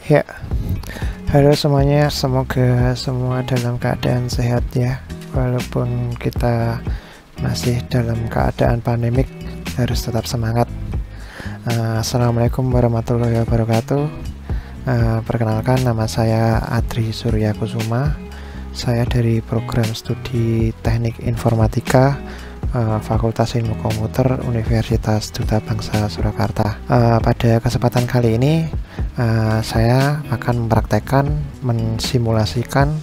Ya, halo semuanya, semoga semua dalam keadaan sehat ya. Walaupun kita masih dalam keadaan pandemik, harus tetap semangat. Assalamualaikum warahmatullahi wabarakatuh. Perkenalkan, nama saya Adri Surya Kusuma. Saya dari program studi Teknik Informatika, Fakultas Ilmu Komputer Universitas Duta Bangsa Surakarta. Pada kesempatan kali ini saya akan mempraktekkan mensimulasikan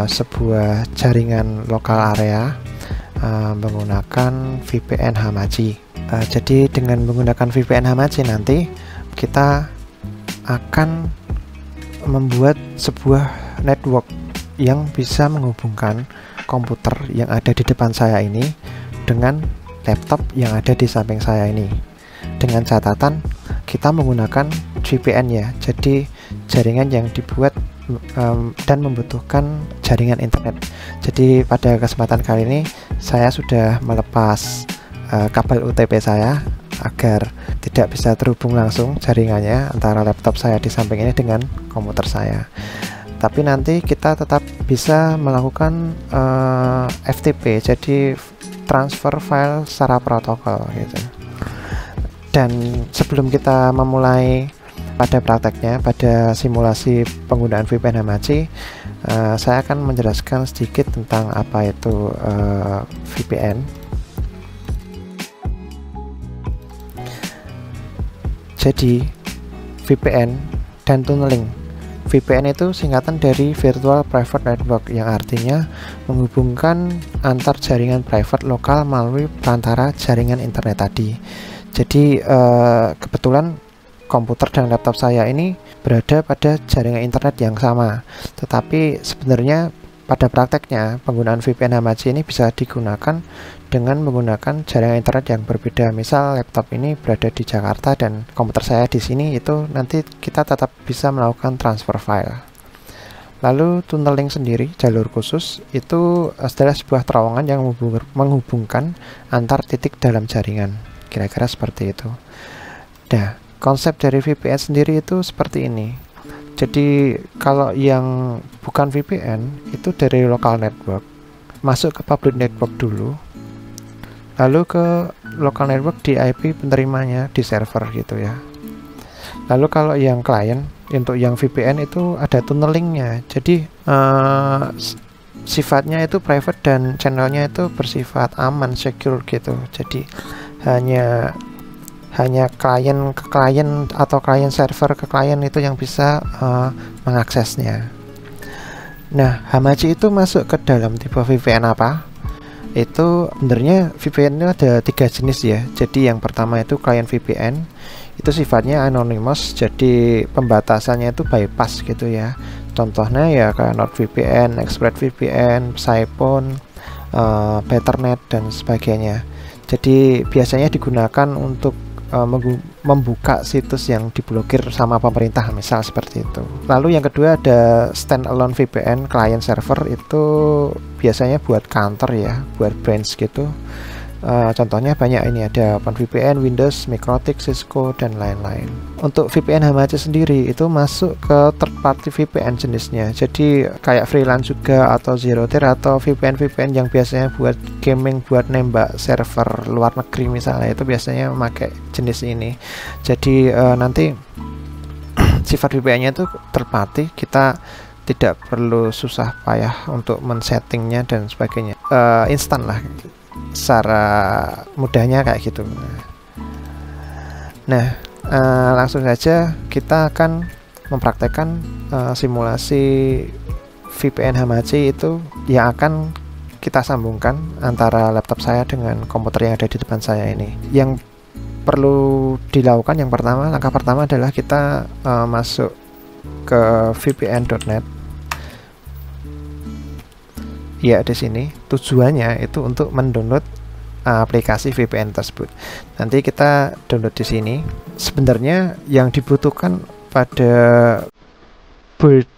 sebuah jaringan lokal area menggunakan VPN Hamachi. Jadi dengan menggunakan VPN Hamachi nanti kita akan membuat sebuah network yang bisa menghubungkan komputer yang ada di depan saya ini dengan laptop yang ada di samping saya ini, dengan catatan kita menggunakan VPN ya. Jadi jaringan yang dibuat dan membutuhkan jaringan internet. Jadi pada kesempatan kali ini saya sudah melepas kabel UTP saya agar tidak bisa terhubung langsung jaringannya antara laptop saya di samping ini dengan komputer saya. Tapi nanti kita tetap bisa melakukan FTP, jadi transfer file secara protokol gitu. Dan sebelum kita memulai pada prakteknya, pada simulasi penggunaan VPN Hamachi, saya akan menjelaskan sedikit tentang apa itu VPN. Jadi VPN dan tunneling. VPN itu singkatan dari Virtual Private Network, yang artinya menghubungkan antar jaringan private lokal melalui perantara jaringan internet tadi. Jadi kebetulan komputer dan laptop saya ini berada pada jaringan internet yang sama. Tetapi sebenarnya pada prakteknya penggunaan VPN Hamachi ini bisa digunakan dengan menggunakan jaringan internet yang berbeda. Misal laptop ini berada di Jakarta dan komputer saya di sini, itu nanti kita tetap bisa melakukan transfer file. Lalu tunneling sendiri, jalur khusus, itu adalah sebuah terowongan yang menghubungkan antar titik dalam jaringan. Kira-kira seperti itu. Nah, konsep dari VPN sendiri itu seperti ini. Jadi kalau yang bukan VPN itu dari local network masuk ke public network dulu, lalu ke local network di IP penerimanya di server gitu ya. Lalu kalau yang klien, untuk yang VPN itu ada tunnelingnya. Jadi sifatnya itu private dan channelnya itu bersifat aman, secure gitu. Jadi hanya klien ke klien atau klien server ke klien itu yang bisa mengaksesnya. Nah, Hamachi itu masuk ke dalam tipe VPN apa? Itu sebenarnya VPN itu ada 3 jenis ya. Jadi yang pertama itu klien VPN, itu sifatnya anonymous, jadi pembatasannya itu bypass gitu ya. Contohnya ya kayak NordVPN, ExpressVPN, Siphon, Betternet dan sebagainya. Jadi biasanya digunakan untuk membuka situs yang diblokir sama pemerintah, misal seperti itu. Lalu yang kedua ada standalone VPN client server, itu biasanya buat kantor ya, buat branch gitu. Contohnya banyak ini, ada OpenVPN, Windows, Mikrotik, Cisco dan lain-lain. Untuk VPN Hamachi sendiri itu masuk ke third party VPN jenisnya. Jadi kayak freelance juga, atau zero tier, atau VPN yang biasanya buat gaming, buat nembak server luar negeri misalnya, itu biasanya memakai jenis ini. Jadi nanti sifat VPN-nya itu third party, kita tidak perlu susah payah untuk men-settingnya dan sebagainya. Instan lah, secara mudahnya kayak gitu. Nah, langsung saja kita akan mempraktekkan simulasi VPN Hamachi itu yang akan kita sambungkan antara laptop saya dengan komputer yang ada di depan saya ini. Yang perlu dilakukan yang pertama, langkah pertama adalah kita masuk ke vpn.net. Ya, di sini tujuannya itu untuk mendownload aplikasi VPN tersebut. Nanti kita download di sini. Sebenarnya yang dibutuhkan pada build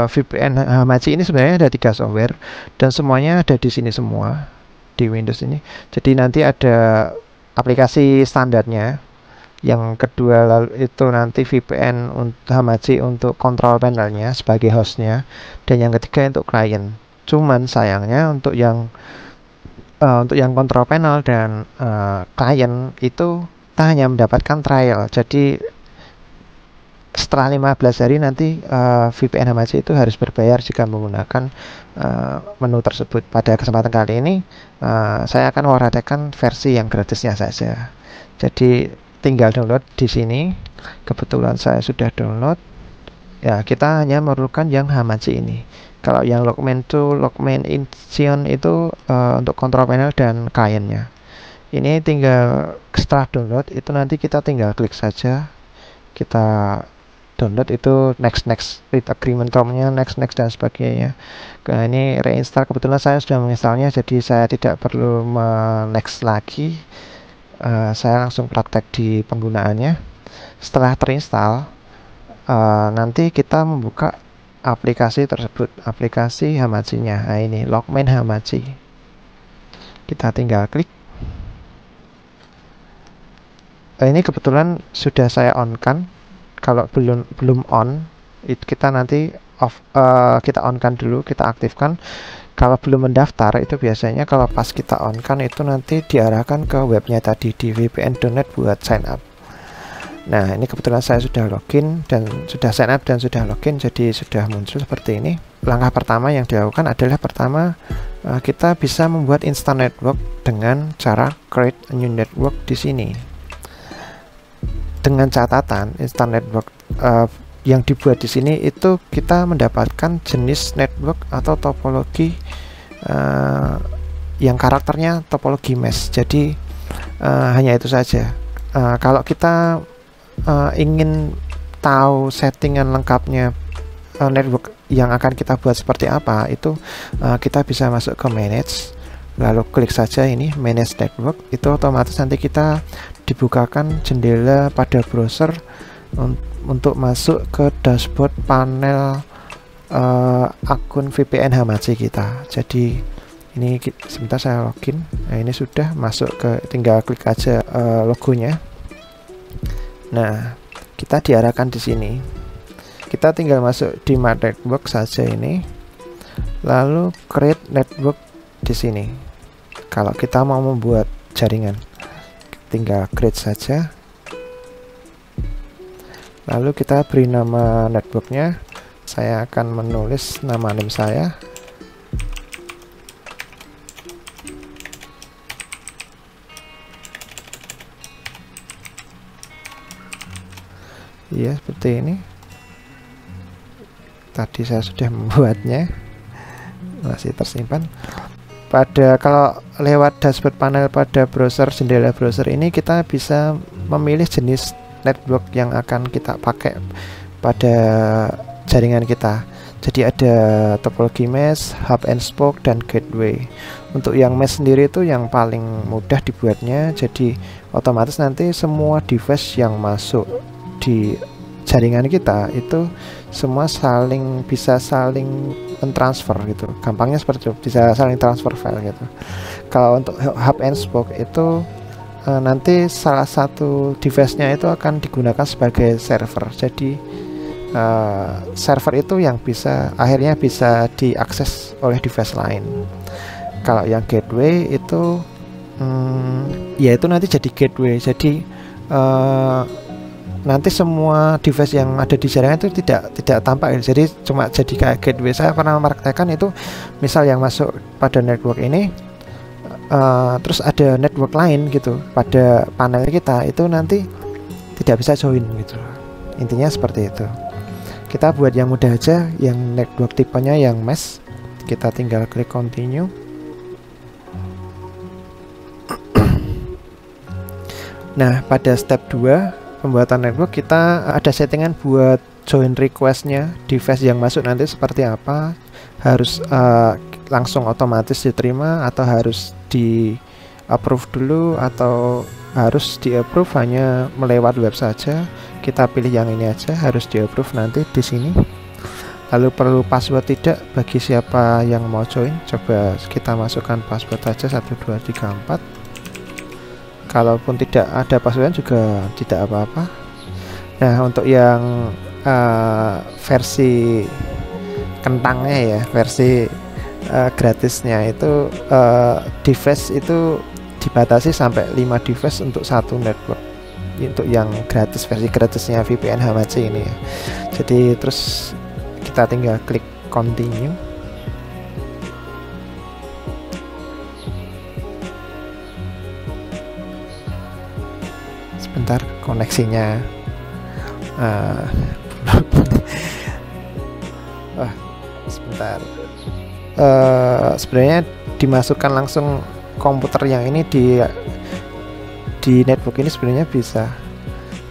VPN Hamachi ini sebenarnya ada 3 software dan semuanya ada di sini semua di Windows ini. Jadi nanti ada aplikasi standarnya, Yang kedua lalu itu nanti VPN untuk Hamachi untuk control panelnya sebagai hostnya, dan yang ketiga untuk klien. Cuman sayangnya untuk yang control panel dan klien itu kita hanya mendapatkan trial. Jadi setelah 15 hari nanti VPN Hamachi itu harus berbayar jika menggunakan menu tersebut. Pada kesempatan kali ini saya akan mewartakan versi yang gratisnya saja. Jadi tinggal download di sini. Kebetulan saya sudah download. Ya, kita hanya memerlukan yang Hamachi ini. Kalau yang Logman to Logman Incheon itu untuk control panel dan kliennya. Ini tinggal setelah download itu nanti kita tinggal klik saja. Kita download itu next read agreement termnya next dan sebagainya. Nah, ini reinstall, kebetulan saya sudah menginstalnya, jadi saya tidak perlu next lagi. Saya langsung praktek di penggunaannya. Setelah terinstall, nanti kita membuka aplikasi tersebut, aplikasi Hamachi-nya. Nah, ini Logman Hamachi. Kita tinggal klik. Ini kebetulan sudah saya on kan. Kalau belum on, itu kita nanti off, kita on kan dulu, kita aktifkan. Kalau belum mendaftar itu biasanya kalau pas kita on kan itu nanti diarahkan ke webnya tadi di vpn.net buat sign up. Nah, ini kebetulan saya sudah login dan sudah sign up dan sudah login, jadi sudah muncul seperti ini. Langkah pertama yang dilakukan adalah pertama kita bisa membuat instant network dengan cara create a new network di sini. Dengan catatan instant network yang dibuat di sini itu kita mendapatkan jenis network atau topologi yang karakternya topologi mesh. Jadi hanya itu saja. Kalau kita ingin tahu settingan lengkapnya network yang akan kita buat seperti apa, itu kita bisa masuk ke manage, lalu klik saja ini manage network. Itu otomatis nanti kita dibukakan jendela pada browser untuk masuk ke dashboard panel akun VPN Hamachi kita. Jadi ini sebentar saya login. Nah, ini sudah masuk ke, tinggal klik aja logonya. Nah, kita diarahkan di sini. Kita tinggal masuk di My Network saja ini. Lalu create network di sini. Kalau kita mau membuat jaringan, tinggal create saja. Lalu kita beri nama networknya. Saya akan menulis nama name saya. Ya, seperti ini. Tadi saya sudah membuatnya, masih tersimpan. Kalau lewat dashboard panel pada browser, jendela browser ini kita bisa memilih jenis network yang akan kita pakai pada jaringan kita. Jadi ada topologi mesh, hub and spoke, dan gateway. Untuk yang mesh sendiri itu yang paling mudah dibuatnya. Jadi otomatis nanti semua device yang masuk di jaringan kita itu semua bisa saling mentransfer gitu. Gampangnya seperti itu, bisa saling transfer file gitu. Kalau untuk hub and spoke itu nanti salah satu device-nya itu akan digunakan sebagai server. Jadi server itu yang akhirnya bisa diakses oleh device lain. Kalau yang gateway itu ya itu nanti jadi gateway. Jadi nanti semua device yang ada di jaringan itu tidak tampak, jadi cuma jadi kayak gateway. Saya pernah mempraktekkan itu, misal yang masuk pada network ini terus ada network lain gitu pada panel kita, itu nanti tidak bisa join gitu. Intinya seperti itu. Kita buat yang mudah aja, yang network tipenya yang mesh. Kita tinggal klik continue. Nah, pada step 2 pembuatan network, kita ada settingan buat join requestnya device yang masuk nanti seperti apa. Harus langsung otomatis diterima, atau harus di approve dulu, atau harus di approve hanya melewat web saja. Kita pilih yang ini aja, harus di approve nanti di sini. Lalu perlu password tidak bagi siapa yang mau join. Coba kita masukkan password aja 1 2 3 4. kalaupun tidak ada password juga tidak apa-apa. Nah, untuk yang versi kentangnya ya, versi gratisnya itu device itu dibatasi sampai 5 device untuk satu network, untuk yang gratis, versi gratisnya VPN Hamachi ini ya. Jadi terus kita tinggal klik continue. Sebentar, koneksinya sebentar. Sebenarnya dimasukkan langsung komputer yang ini di network ini sebenarnya bisa.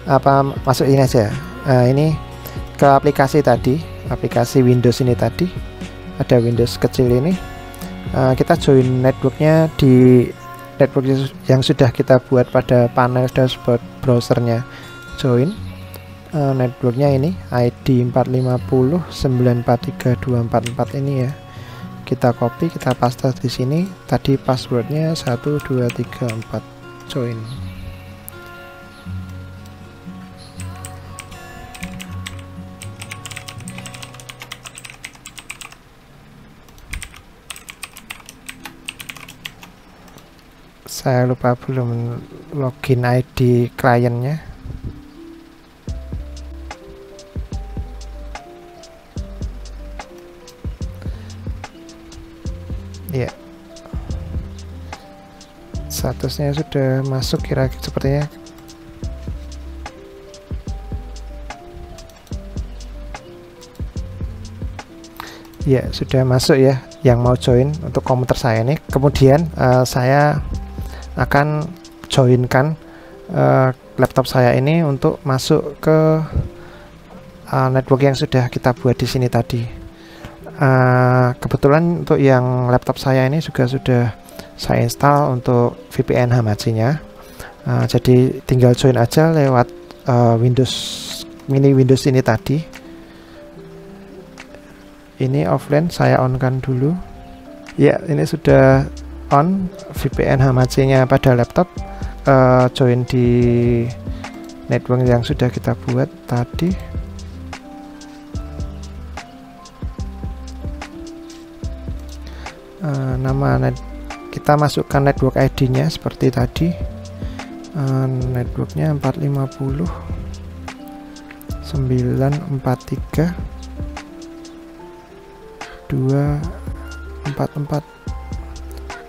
Apa masukin aja? Ini ke aplikasi tadi, aplikasi Windows ini tadi, ada Windows kecil ini. Kita join networknya di network yang sudah kita buat pada panel dashboard browsernya. Join networknya ini ID 450943244 ini ya. Kita copy, kita paste di sini. Tadi passwordnya 1234. Join. Saya lupa belum login ID kliennya. Ya, statusnya sudah masuk kira-kira sepertinya. Ya, sudah masuk ya yang mau join untuk komputer saya ini. Kemudian saya akan joinkan laptop saya ini untuk masuk ke network yang sudah kita buat di sini tadi. Kebetulan untuk yang laptop saya ini juga sudah saya install untuk VPN Hamachi-nya. Jadi tinggal join aja lewat Windows ini tadi. Ini offline, saya on kan dulu. Ya, ini sudah on VPN Hamachi-nya pada laptop. Join di network yang sudah kita buat tadi. Kita masukkan network ID-nya seperti tadi. Networknya 450 943 244.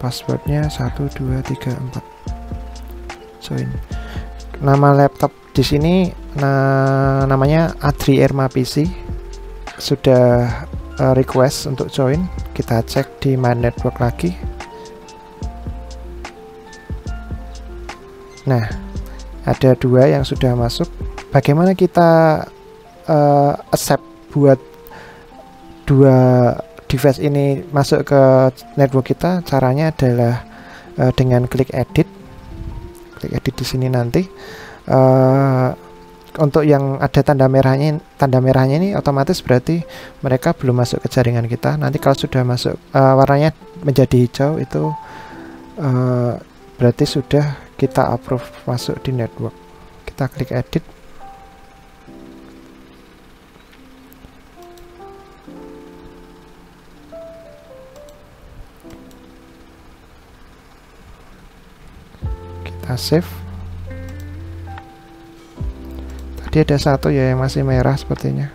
Passwordnya 1234. Join. Nama laptop di sini namanya Adri Erma PC. Sudah request untuk join. Kita cek di My Network lagi. Nah, ada 2 yang sudah masuk. Bagaimana kita accept buat 2 device ini masuk ke network kita? Caranya adalah dengan klik edit. Klik edit di sini nanti. Untuk yang ada tanda merahnya ini otomatis berarti mereka belum masuk ke jaringan kita. Nanti kalau sudah masuk warnanya menjadi hijau, itu berarti sudah kita approve masuk di network. Kita klik edit. Kita save. Tadi ada satu ya yang masih merah sepertinya.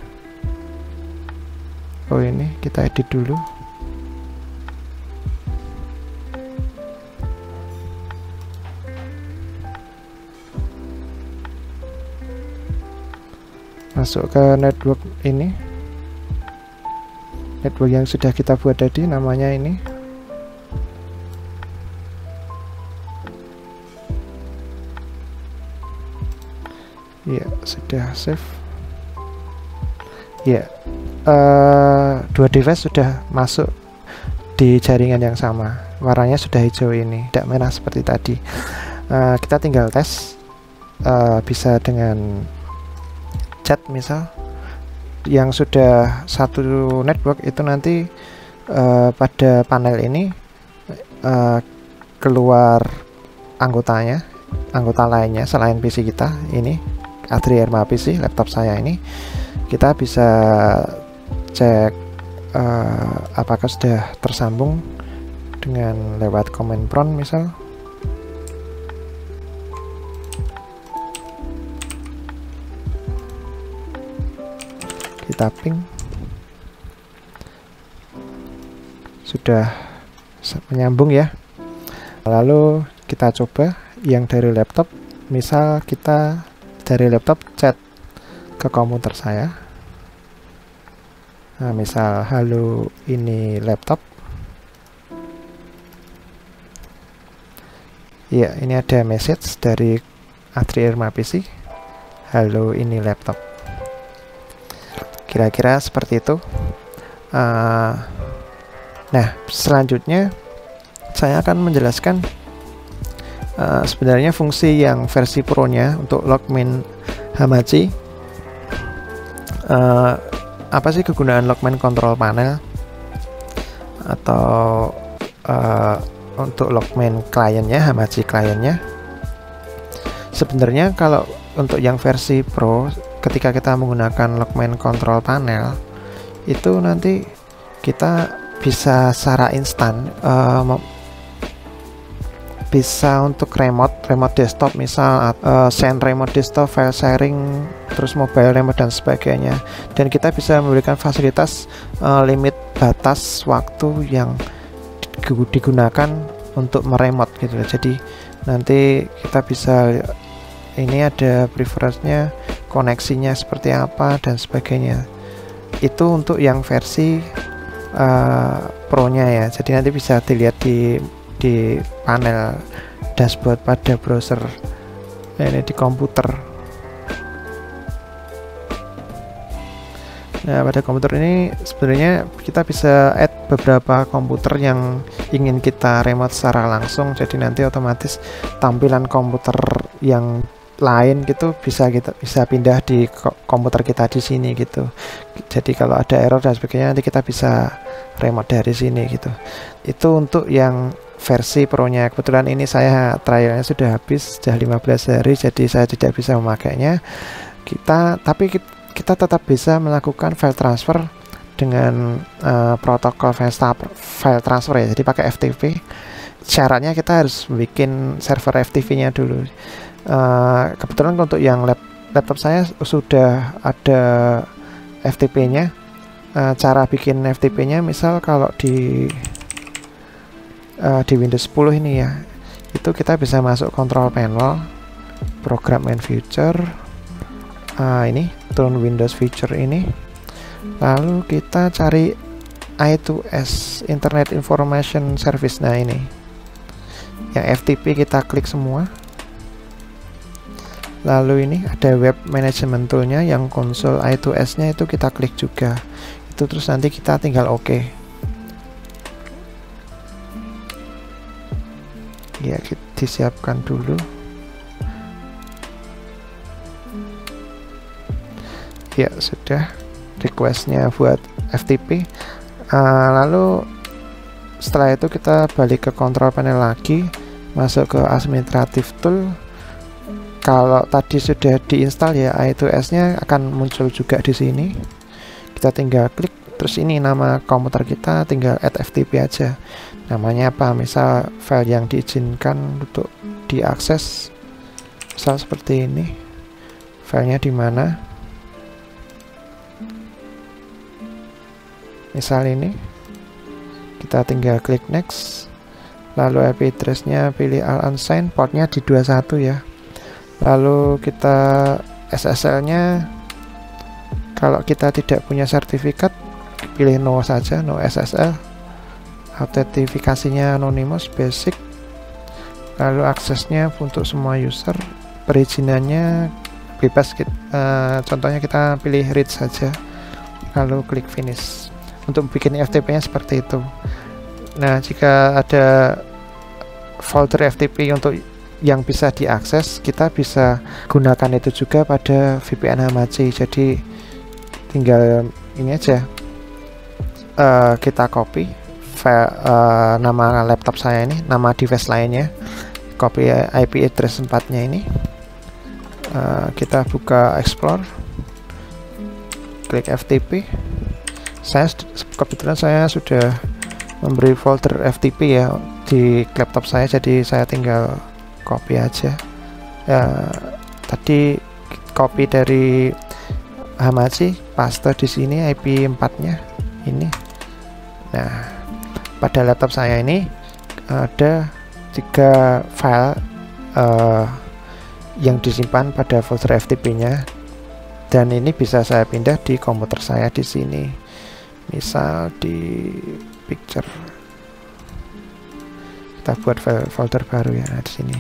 Oh, ini kita edit dulu. Masuk ke network ini, network yang sudah kita buat tadi, namanya ini. Ya, sudah save. Ya, 2 device sudah masuk di jaringan yang sama. Warnanya sudah hijau ini, tidak merah seperti tadi. Kita tinggal tes, bisa dengan chat misal. Yang sudah satu network itu nanti pada panel ini keluar anggotanya. anggota lainnya selain PC kita ini, Adrierma PC, laptop saya ini, kita bisa cek apakah sudah tersambung dengan lewat command prompt misal. Kita ping, sudah menyambung ya. Lalu kita coba yang dari laptop, misal kita dari laptop chat ke komputer saya. Nah, misal halo ini laptop. Ya, ini ada message dari Adrierma PC. Halo ini laptop. Kira-kira seperti itu. Nah, selanjutnya saya akan menjelaskan sebenarnya fungsi yang versi Pro-nya untuk Logmin Hamachi. Apa sih kegunaan Logmin Control Panel atau untuk Logmin kliennya, Hamachi kliennya. Sebenarnya kalau untuk yang versi Pro, ketika kita menggunakan Logmin Control Panel itu nanti kita bisa secara instan bisa untuk remote desktop misal, send remote desktop, file sharing, terus mobile remote dan sebagainya, dan kita bisa memberikan fasilitas limit batas waktu yang digunakan untuk meremote gitu. Jadi nanti kita bisa, ini ada preference-nya, koneksinya seperti apa dan sebagainya. Itu untuk yang versi Pro-nya ya. Jadi nanti bisa dilihat di panel dashboard pada browser ini di komputer. Nah, pada komputer ini sebenarnya kita bisa add beberapa komputer yang ingin kita remote secara langsung. Jadi nanti otomatis tampilan komputer yang lain gitu bisa pindah di komputer kita di sini gitu. Jadi kalau ada error dan sebagainya nanti kita bisa remote dari sini gitu. Itu untuk yang versi Pro-nya. Kebetulan ini saya trialnya sudah habis, sudah 15 hari, jadi saya tidak bisa memakainya. Tapi kita tetap bisa melakukan file transfer dengan protokol file transfer ya. Jadi pakai FTP. Syaratnya kita harus bikin server FTP-nya dulu. Kebetulan untuk yang laptop saya sudah ada FTP-nya. Cara bikin FTP-nya misal kalau di Windows 10 ini ya, itu kita bisa masuk control panel, program and feature, ini turn Windows feature ini, lalu kita cari I2S Internet Information Service. Nah ini yang FTP kita klik semua. Lalu ini ada web management toolnya yang konsol I2S nya itu kita klik juga. Itu terus nanti kita tinggal OK. Ya, disiapkan dulu. Ya sudah, requestnya buat FTP. Lalu setelah itu kita balik ke control panel lagi, masuk ke administrative tool. Kalau tadi sudah diinstal ya I2S nya akan muncul juga di sini. Kita tinggal klik, terus ini nama komputer kita, tinggal add FTP aja. Namanya apa? Misal file yang diizinkan untuk diakses, misal seperti ini. Filenya di mana? Misal ini. Kita tinggal klik next. Lalu IP address-nya pilih all unsigned, portnya di 21 ya. Lalu kita SSL-nya, kalau kita tidak punya sertifikat pilih no saja, no SSL. Autentifikasinya anonymous basic. Lalu aksesnya untuk semua user, perizinannya bebas, contohnya kita pilih read saja, lalu klik finish. Untuk bikin FTP nya seperti itu. Nah, jika ada folder FTP untuk yang bisa diakses, kita bisa gunakan itu juga pada VPN Hamachi. Jadi tinggal ini aja, kita copy file, nama laptop saya ini, nama device lainnya, copy IP address 4-nya ini. Kita buka Explore, klik FTP. Kebetulan saya sudah memberi folder FTP ya di laptop saya, jadi saya tinggal copy aja. Tadi copy dari Hamachi, paste di sini IP 4-nya ini. Nah, pada laptop saya ini ada 3 file yang disimpan pada folder FTP-nya, dan ini bisa saya pindah di komputer saya di sini. Misal di picture, kita buat folder baru ya di sini.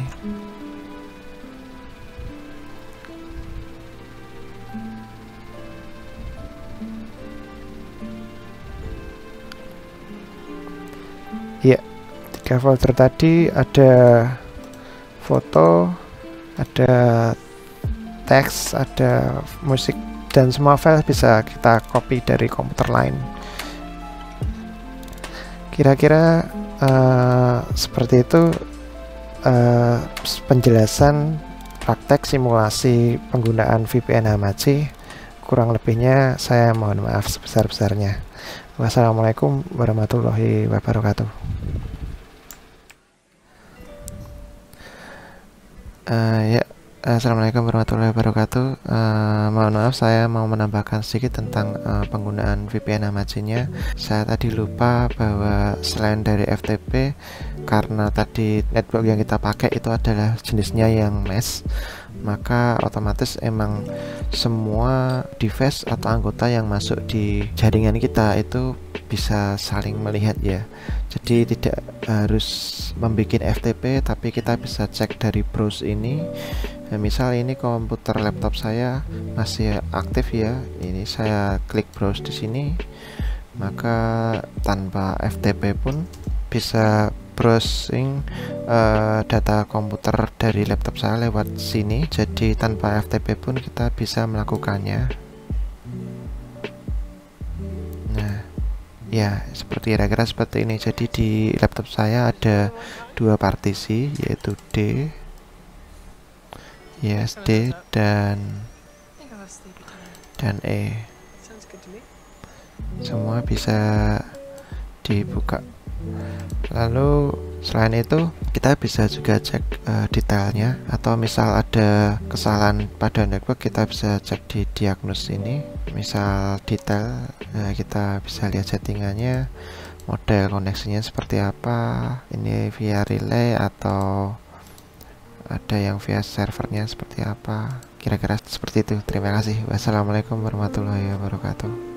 Ya, 3 folder tadi ada foto, ada teks, ada musik, dan semua file bisa kita copy dari komputer lain. Kira-kira seperti itu penjelasan praktek simulasi penggunaan VPN Hamachi. Kurang lebihnya saya mohon maaf sebesar-besarnya. Wassalamualaikum warahmatullahi wabarakatuh. Assalamualaikum warahmatullahi wabarakatuh. Mohon maaf, saya mau menambahkan sedikit tentang penggunaan VPN Hamachi-nya. Saya tadi lupa bahwa selain dari FTP, karena tadi network yang kita pakai itu adalah jenisnya yang mesh, maka otomatis emang semua device atau anggota yang masuk di jaringan kita itu bisa saling melihat ya. Jadi tidak harus membuat FTP, tapi kita bisa cek dari browse ini. Nah, misal ini komputer laptop saya masih aktif ya. Ini saya klik browse di sini, maka tanpa FTP pun bisa browsing data komputer dari laptop saya lewat sini. Jadi tanpa FTP pun kita bisa melakukannya. Nah, ya seperti kira-kira seperti ini. Jadi di laptop saya ada 2 partisi, yaitu D, yes, D dan E. Semua bisa dibuka. Lalu selain itu kita bisa juga cek detailnya, atau misal ada kesalahan pada network kita bisa cek di diagnose ini. Misal detail, kita bisa lihat settingannya, model koneksinya seperti apa, ini via relay atau ada yang via servernya seperti apa. Kira-kira seperti itu. Terima kasih. Wassalamualaikum warahmatullahi wabarakatuh.